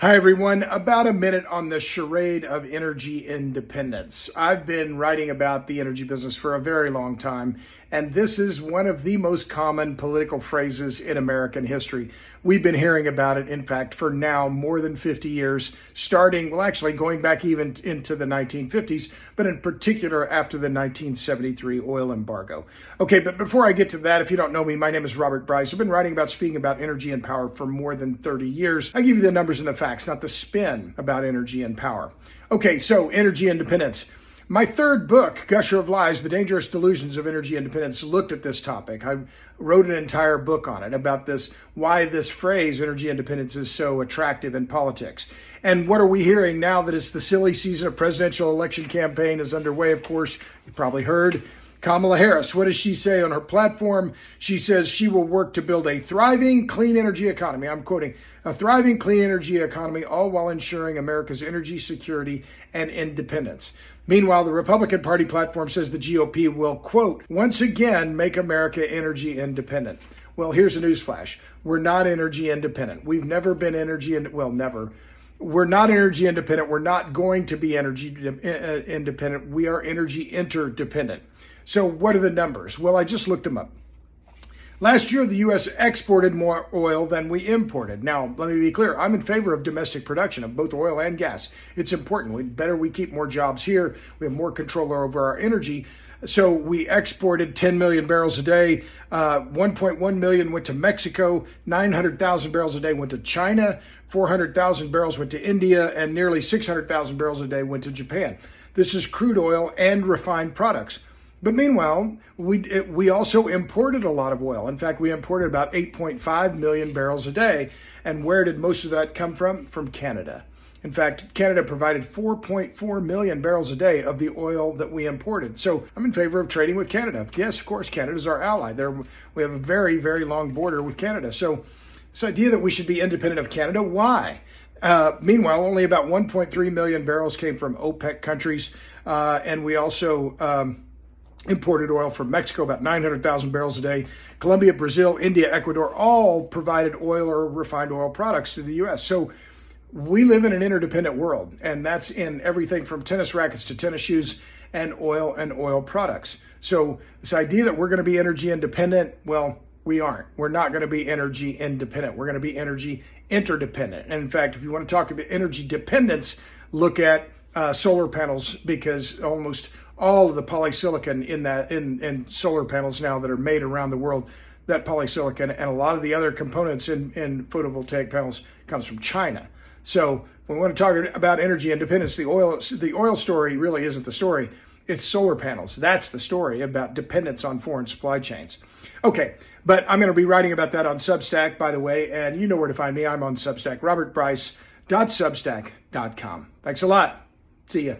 Hi, everyone. About a minute on the charade of energy independence. I've been writing about the energy business for a very long time, and this is one of the most common political phrases in American history. We've been hearing about it, in fact, for now more than 50 years, actually going back even into the 1950s, but in particular after the 1973 oil embargo. Okay, but before I get to that, if you don't know me, my name is Robert Bryce. I've been speaking about energy and power for more than 30 years. I give you the numbers and the facts, not the spin about energy and power. Okay, so energy independence. My third book, Gusher of Lies, The Dangerous Delusions of Energy Independence, looked at this topic. I wrote an entire book on it about why this phrase, energy independence, is so attractive in politics. And what are we hearing now that it's the silly season of presidential election campaign is underway? Of course, you probably heard Kamala Harris. What does she say on her platform? She says she will work to build a thriving, clean energy economy. I'm quoting, a thriving, clean energy economy, all while ensuring America's energy security and independence. Meanwhile, the Republican Party platform says the GOP will, quote, once again make America energy independent. Well, here's a newsflash. We're not energy independent. We've never been never. We're not energy independent. We're not going to be energy independent. We are energy interdependent. So what are the numbers? Well, I just looked them up. Last year, the U.S. exported more oil than we imported. Now, let me be clear. I'm in favor of domestic production of both oil and gas. It's important. We keep more jobs here. We have more control over our energy. So we exported 10 million barrels a day. 1.1 million went to Mexico. 900,000 barrels a day went to China. 400,000 barrels went to India. And nearly 600,000 barrels a day went to Japan. This is crude oil and refined products. But meanwhile, we also imported a lot of oil. In fact, we imported about 8.5 million barrels a day. And where did most of that come from? From Canada. In fact, Canada provided 4.4 million barrels a day of the oil that we imported. So I'm in favor of trading with Canada. Yes, of course, Canada's our ally. We have a very, very long border with Canada. So this idea that we should be independent of Canada, why? Meanwhile, only about 1.3 million barrels came from OPEC countries. And we also imported oil from Mexico, about 900,000 barrels a day. Colombia, Brazil, India, Ecuador, all provided oil or refined oil products to the U.S. So we live in an interdependent world, and that's in everything from tennis rackets to tennis shoes and oil products. So this idea that we're going to be energy independent, well, we aren't. We're not going to be energy independent. We're going to be energy interdependent. And in fact, if you want to talk about energy dependence, look at solar panels, because almost all of the polysilicon in solar panels now that are made around the world, that polysilicon and a lot of the other components in photovoltaic panels comes from China. So when we want to talk about energy independence, the oil story really isn't the story. It's solar panels. That's the story about dependence on foreign supply chains. Okay, but I'm going to be writing about that on Substack, by the way, and you know where to find me. I'm on Substack, robertbryce.substack.com. Thanks a lot. See ya.